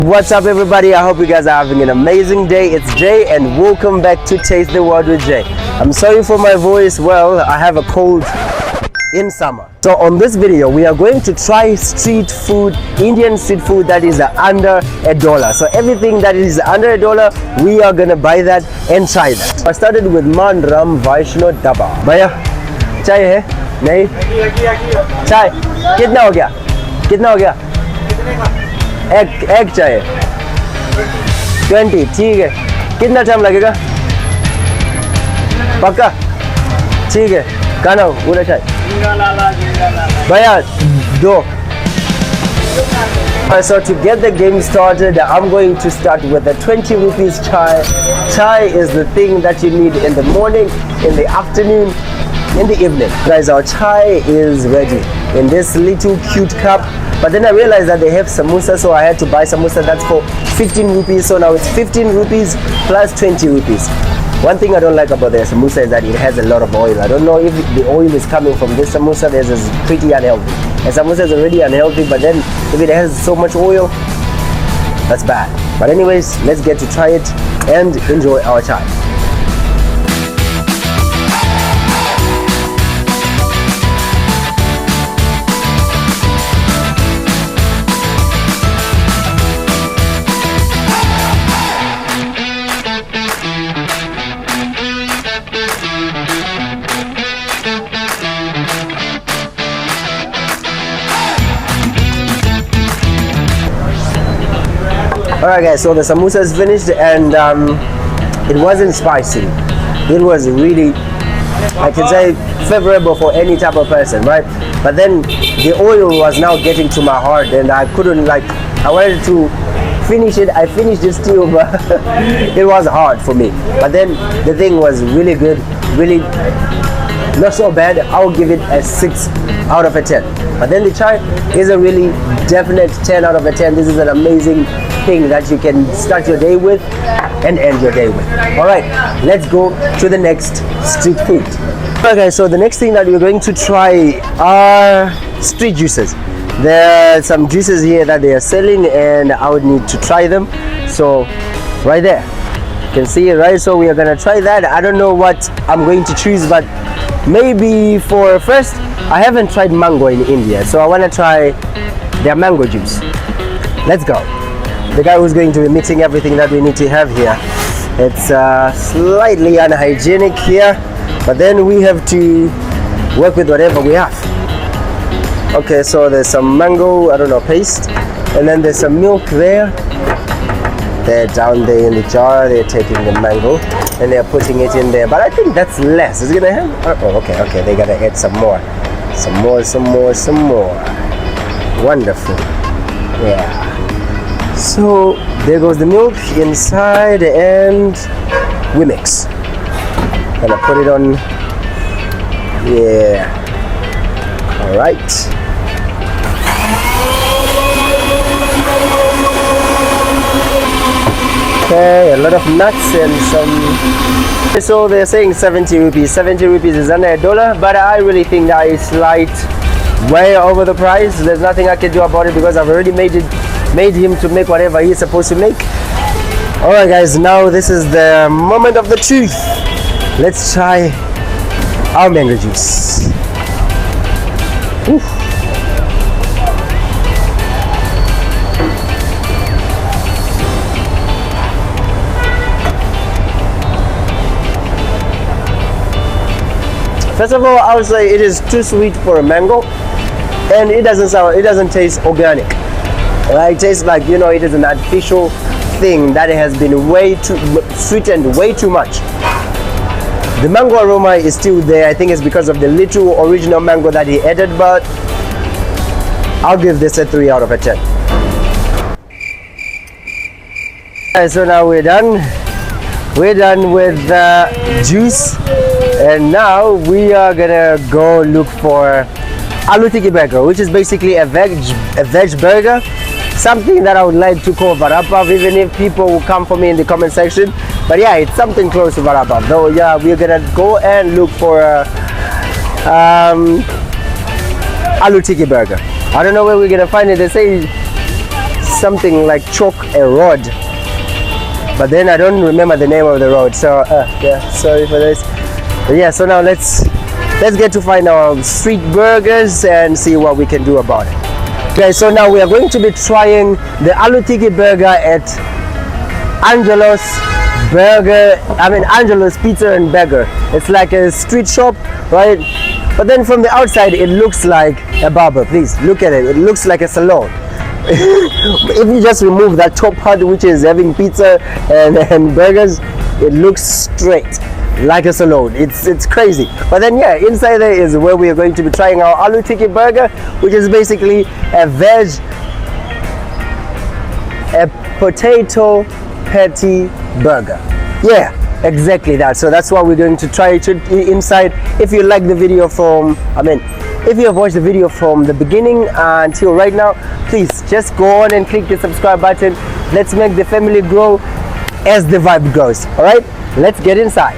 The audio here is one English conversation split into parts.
What's up everybody, I hope you guys are having an amazing day. It's Jay and welcome back to Taste the World with Jay. I'm sorry for my voice, well, I have a cold in summer. So on this video, we are going to try street food, Indian street food that is under $1. So everything that is under $1, we are gonna buy that and try that. I started with Man Ram Vaishno Daba. Bhaiya, chai hai? Nahi? Chai? Kitna ho gaya? Kitna ho gaya? एक चाहिए 20 ठीक है कितना time लगेगा पक्का ठीक है खाना पूरा चाहिए भैया दो So to get the game started, I'm going to start with the 20 rupees chai. Chai is the thing that you need in the morning, in the afternoon, in the evening. Guys, our chai is ready in this little cute cup. But then I realized that they have samosa, so I had to buy samosa. That's for 15 rupees. So now it's 15 rupees plus 20 rupees. One thing I don't like about the samosa is that it has a lot of oil. I don't know if the oil is coming from this samosa. This is pretty unhealthy. And samosa is already unhealthy, but then if it has so much oil, that's bad. But anyways, let's get to try it and enjoy our chai. Alright guys, so the samosa is finished and it wasn't spicy. It was really, I can say, favorable for any type of person, right? But then the oil was now getting to my heart and I couldn't I wanted to finish it. I finished it still, but it was hard for me. But then the thing was really good, really not so bad. I'll give it a 6 out of a 10. But then the chai is a really definite 10 out of a 10. This is an amazing thing that you can start your day with and end your day with. Alright, let's go to the next street food. Okay, so the next thing that we're going to try are street juices. There are some juices here that they are selling and I would need to try them. So right there, you can see it, right? So we are gonna try that. I don't know what I'm going to choose, but maybe for first, I haven't tried mango in India, so I want to try their mango juice. Let's go. The guy who's going to be mixing everything that we need to have here. It's slightly unhygienic here, but then we have to work with whatever we have. Okay, so there's some mango, I don't know, paste, and then there's some milk there. They're down there in the jar, they're taking the mango and they're putting it in there, but I think that's less. Is it gonna have? Oh, okay, they gotta add some more. Some more. Wonderful. Yeah. So there goes the milk inside and we mix. Gonna put it on. Yeah. All right. Okay, a lot of nuts and some. So they're saying 70 rupees. 70 rupees is under $1, but I really think that is slight way over the price. There's nothing I can do about it because I've already made him to make whatever he's supposed to make. Alright guys, now this is the moment of the truth. Let's try our mango juice. Oof. First of all, I would say it is too sweet for a mango, and it doesn't taste organic. It tastes like, you know, it is an artificial thing that has been way too sweetened way too much. The mango aroma is still there. I think it's because of the little original mango that he added, but I'll give this a 3 out of a 10. So now we're done. We're done with the juice. And now we are gonna go look for Aloo Tikki burger, which is basically a veg burger. Something that I would like to call vada, even if people will come for me in the comment section. But yeah, it's something close to vada. Though yeah, we're gonna go and look for Aloo Tikki burger. I don't know where we're gonna find it. They say something like chalk a rod, but then I don't remember the name of the road. So yeah, sorry for this. But yeah, so now let's get to find our street burgers and see what we can do about it. Okay, so now we are going to be trying the Aloo Tikki burger at Angelo's Pizza and Burger. It's like a street shop, right? But then from the outside it looks like a barber. Please look at it. It looks like a salon. If you just remove that top part, which is having pizza and burgers, it looks straight like a salon. It's crazy. But then yeah, inside there is where we are going to be trying our Aloo Tikki burger, which is basically a potato patty burger. Yeah, exactly that. So that's what we're going to try inside. If you like the video if you have watched the video from the beginning until right now, please just go on and click the subscribe button. Let's make the family grow as the vibe goes. All right, let's get inside.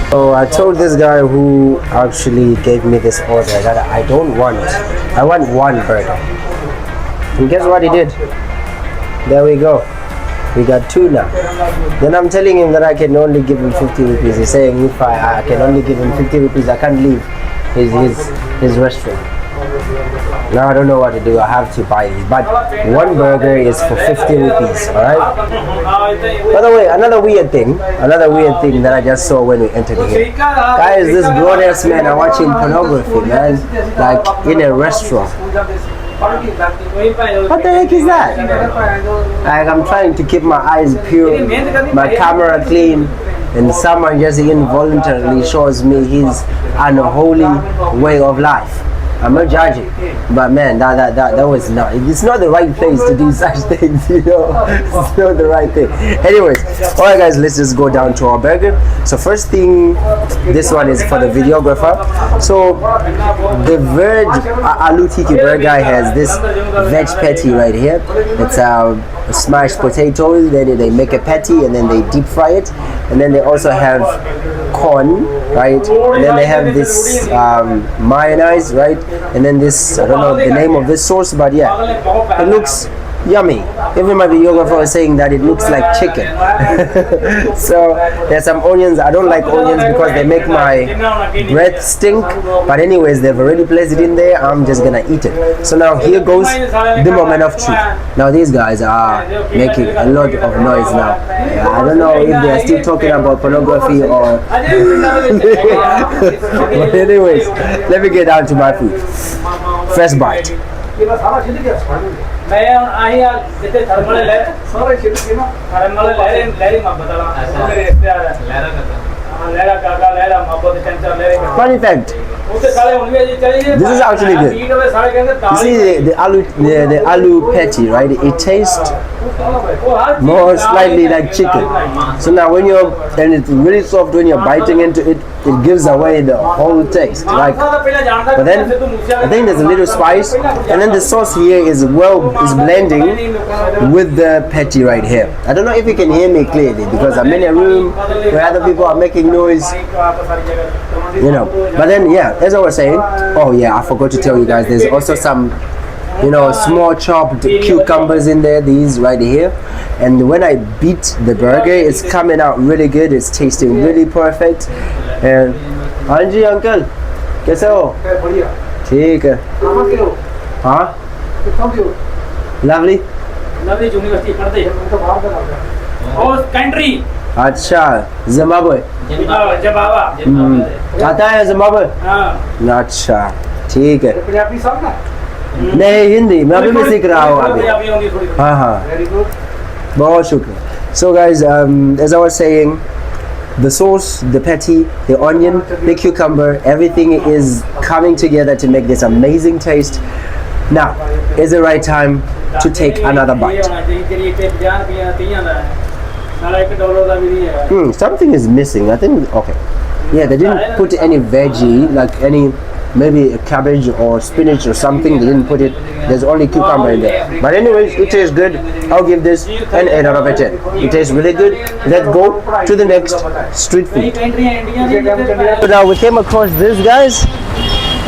So I told this guy who actually gave me this order that I want one burger. And guess what he did? There we go. We got two now. Then I'm telling him that I can only give him 50 rupees. He's saying if I can only give him 50 rupees, I can't leave his restaurant. Now I don't know what to do. I have to buy these. But one burger is for 50 rupees. Alright? By the way, another weird thing that I just saw when we entered here. Guys, this grown-ass man are watching pornography, man. Like in a restaurant. What the heck is that? Like, I'm trying to keep my eyes pure, my camera clean, and someone just involuntarily shows me his unholy way of life. I'm not judging, but man, that was not. It's not the right place to do such things, you know. It's not the right thing. Anyways, all right, guys, let's just go down to our burger. So first thing, this one is for the videographer. So the veg Aloo Tikki burger has this veg patty right here. It's smashed potatoes. Then they make a patty and then they deep fry it, and then they also have corn, right? And then they have this mayonnaise, right? And then this, I don't know the name of this sauce, but yeah, it looks yummy. Even my videographer was saying that it looks like chicken. So there's some onions. I don't like onions because they make my breath stink, but anyways, they've already placed it in there. I'm just gonna eat it. So now here goes the moment of truth. Now these guys are making a lot of noise now. I don't know if they are still talking about pornography or but anyways, let me get down to my food. First bite. Funny fact, this is actually good. You see the aloo patty, right? It tastes more slightly like chicken. So now and it's really soft when you're biting into it, it gives away the whole taste. Like, but then I think there's a little spice, and then the sauce here is blending with the patty right here. I don't know if you can hear me clearly because I'm in a room where other people are making noise, you know. But then yeah, as I was saying, oh yeah, I forgot to tell you guys, there's also some, you know, small chopped cucumbers in there, these right here. And when I beat the burger, it's coming out really good. It's tasting really perfect. And Anji uncle, कैसे हो? ठीक है. हाँ? Lovely. Lovely university पढ़ते हैं. और country. अच्छा, Zimbabwe. आता है Zimbabwe? हाँ. अच्छा, ठीक है. नहीं, हिंदी मैं अभी भी सीख रहा हूँ अभी. हाँ हाँ. बहुत शुक्रिया. So guys, as I was saying, the sauce, the patty, the onion, the cucumber, everything is coming together to make this amazing taste. Now is the right time to take another bite. Something is missing. I think, okay, yeah, they didn't put any veggie, like any, maybe a cabbage or spinach or something. They didn't put it. There's only cucumber in there. But anyways, it tastes good. I'll give this an 8 out of 10. It tastes really good. Let's go to the next street food. So now we came across these guys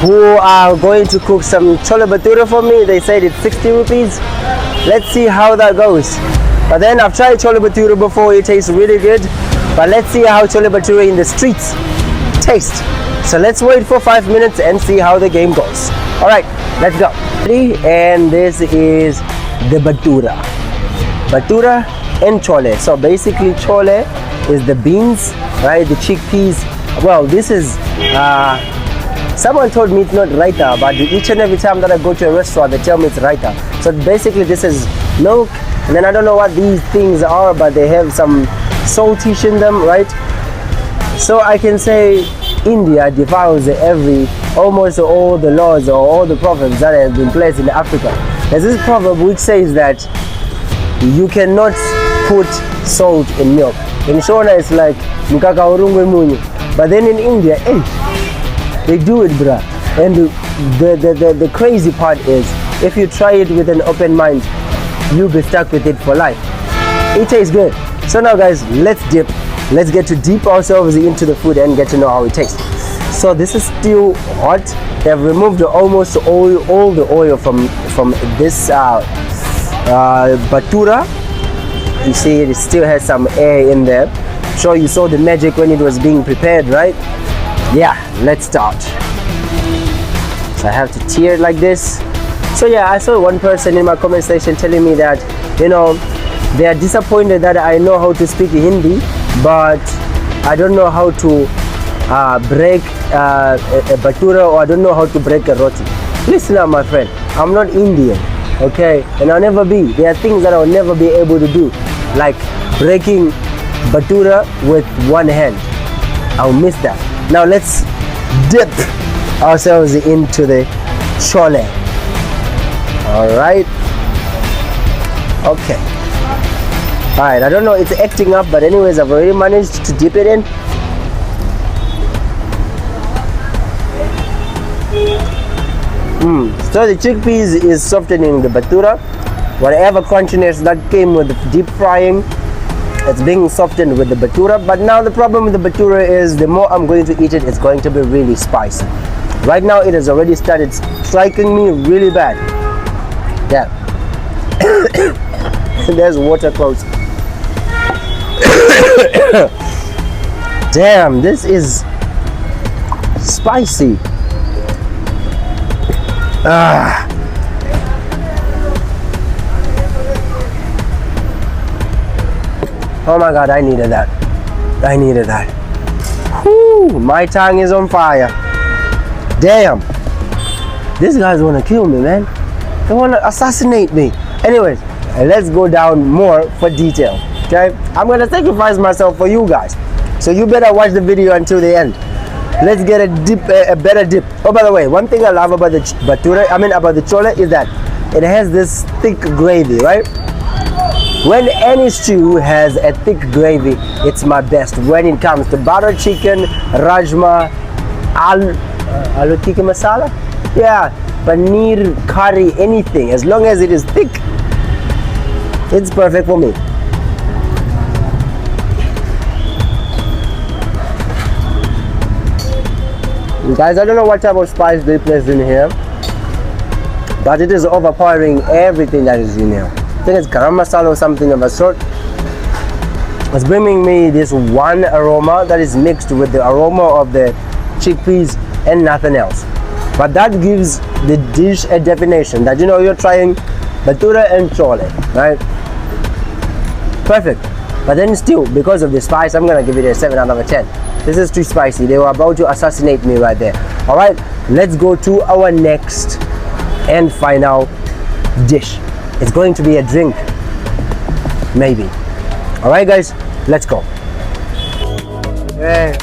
who are going to cook some chole bhature for me. They said it's 60 rupees. let's see how that goes. But then I've tried Chole Bhature before, it tastes really good. But let's see how Chole Bhature in the streets taste. So let's wait for 5 minutes and see how the game goes. Alright, let's go. And this is the Bhature. Bhature and Chole. So basically Chole is the beans, right? The chickpeas. Well, this is someone told me it's not raita, but each and every time that I go to a restaurant they tell me it's raita. So basically this is milk, and then I don't know what these things are, but they have some saltish in them, right? So I can say India defiles almost all the laws or all the proverbs that have been placed in Africa. There's this proverb which says that you cannot put salt in milk. In Shona it's like mkaka urungwe munyu, but then in India, they do it, bruh. And the crazy part is, if you try it with an open mind, you'll be stuck with it for life. It tastes good. So now guys, let's dip. Let's get to dip ourselves into the food and get to know how it tastes. So this is still hot. They've removed almost all the oil from this Bhature. You see it still has some air in there. Sure, you saw the magic when it was being prepared, right? Yeah, let's start. So I have to tear it like this. So yeah, I saw one person in my comment section telling me that, you know, they are disappointed that I know how to speak Hindi, but I don't know how to break a Bhature, or I don't know how to break a roti. Listen up, my friend, I'm not Indian, okay, and I'll never be. There are things that I'll never be able to do, like breaking Bhature with one hand. I'll miss that. Now let's dip ourselves into the Chole. Alright. Okay. Alright, I don't know, it's acting up, but anyways, I've already managed to dip it in. So the chickpeas is softening the Bhature. Whatever crunchiness that came with the deep frying, it's being softened with the Bhature. But now the problem with the Bhature is, the more I'm going to eat it, it's going to be really spicy. Right now it has already started striking me really bad. Yeah. There's water close. Damn, this is spicy. Oh my god, I needed that. I needed that. Whew, my tongue is on fire. Damn. These guys want to kill me, man. They want to assassinate me. Anyways, let's go down more for detail. Okay? I'm going to sacrifice myself for you guys. So you better watch the video until the end. Let's get a better dip. Oh, by the way, one thing I love about the Bhature, about the Chole, is that it has this thick gravy, right? When any stew has a thick gravy, it's my best. When it comes to butter chicken, rajma, aloo tikka masala, yeah, paneer, curry, anything, as long as it is thick, it's perfect for me. Guys, I don't know what type of spice they placed in here, but it is overpowering everything that is in here. I think it's garam masala or something of a sort. It's bringing me this one aroma that is mixed with the aroma of the chickpeas and nothing else. But that gives the dish a definition that, you know, you're trying Bhature and Chole, right? Perfect. But then still, because of the spice, I'm gonna give it a 7 out of 10. This is too spicy. They were about to assassinate me right there. Alright, let's go to our next and final dish. It's going to be a drink, maybe. Alright guys, let's go. Yeah.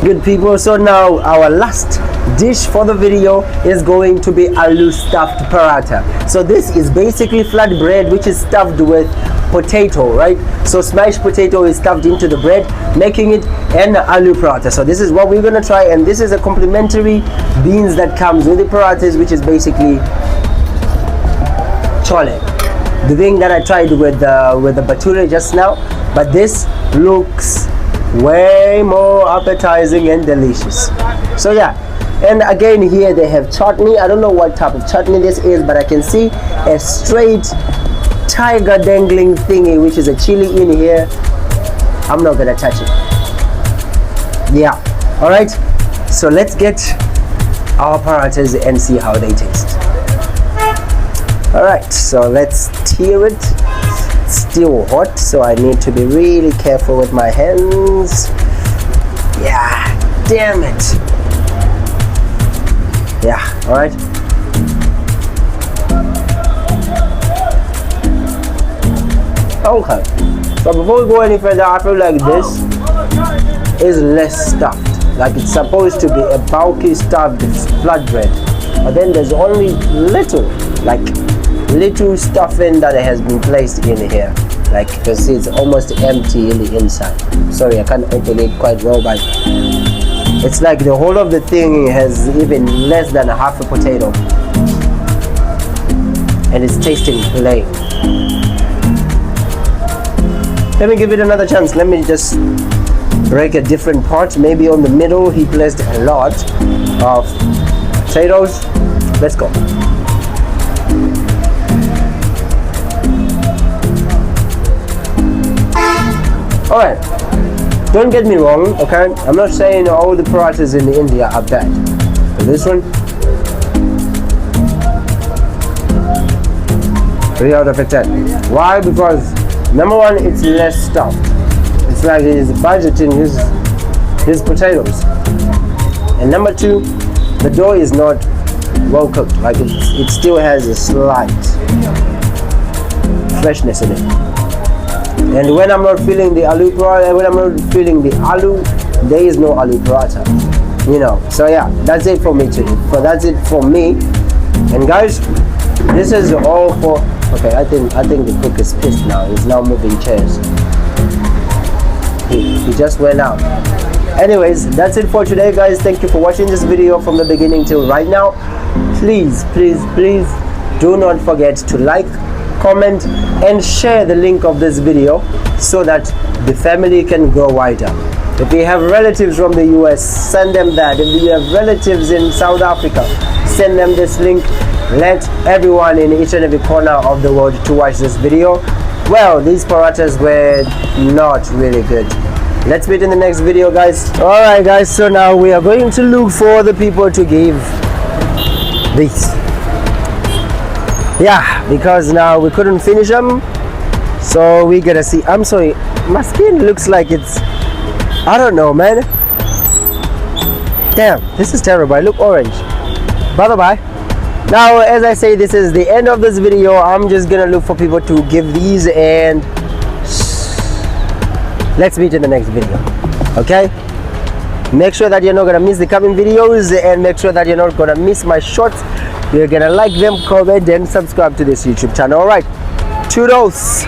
Good people, so now our last dish for the video is going to be aloo stuffed paratha. So this is basically flat bread which is stuffed with potato, right? So smashed potato is stuffed into the bread, making it an aloo paratha. So this is what we're gonna try, and this is a complimentary beans that comes with the parathas, which is basically chole, the thing that I tried with the Bhature just now. But this looks way more appetizing and delicious. So yeah, And again, here they have chutney. I don't know what type of chutney this is, but I can see a straight tiger dangling thingy, which is a chili in here. I'm not gonna touch it. Yeah, all right, so let's get our parathas and see how they taste. All right, so let's stir it. It's still hot, so I need to be really careful with my hands. Yeah, damn it. Yeah, all right. Okay, so before we go any further, I feel like this is less stuffed. Like it's supposed to be a bulky stuffed flatbread, but then there's only little stuffing that has been placed in here. Like you can see, it's almost empty in the inside. Sorry, I can't open it quite well, but it's like the whole of the thing has even less than half a potato, and it's tasting plain. Let me give it another chance. Let me just break a different part. Maybe on the middle he placed a lot of potatoes. Let's go. Alright, don't get me wrong, okay? I'm not saying all the parathas in India are bad. But this one, 3 out of 10. Why? Because number one, it's less stuffed. It's like he's budgeting his potatoes. And number two, the dough is not well cooked. Like it still has a slight freshness in it. And when I'm not feeling the aloo paratha, when I'm not feeling the aloo, there is no aloo paratha. You know. So yeah, that's it for me today. That's it for me. And guys, this is all for. Okay, I think the cook is pissed now. He's now moving chairs. He just went out. Anyways, that's it for today, guys. Thank you for watching this video from the beginning till right now. Please do not forget to like, comment, and share the link of this video so that the family can grow wider. If you have relatives from the US, send them that. If you have relatives in South Africa, send them this link. Let everyone in each and every corner of the world to watch this video. Well, these parathas were not really good. Let's meet in the next video, guys. Alright guys, so now we are going to look for the people to give this. Yeah, because now we couldn't finish them, so we gotta see. I'm sorry, my skin looks like it's, I don't know, man. Damn, this is terrible. I look orange. Bye. Now, as I say, this is the end of this video. I'm just gonna look for people to give these, and let's meet in the next video. Okay? Make sure that you're not gonna miss the coming videos, and make sure that you're not gonna miss my shorts. You're gonna like them, comment, and subscribe to this YouTube channel. Alright, toodles.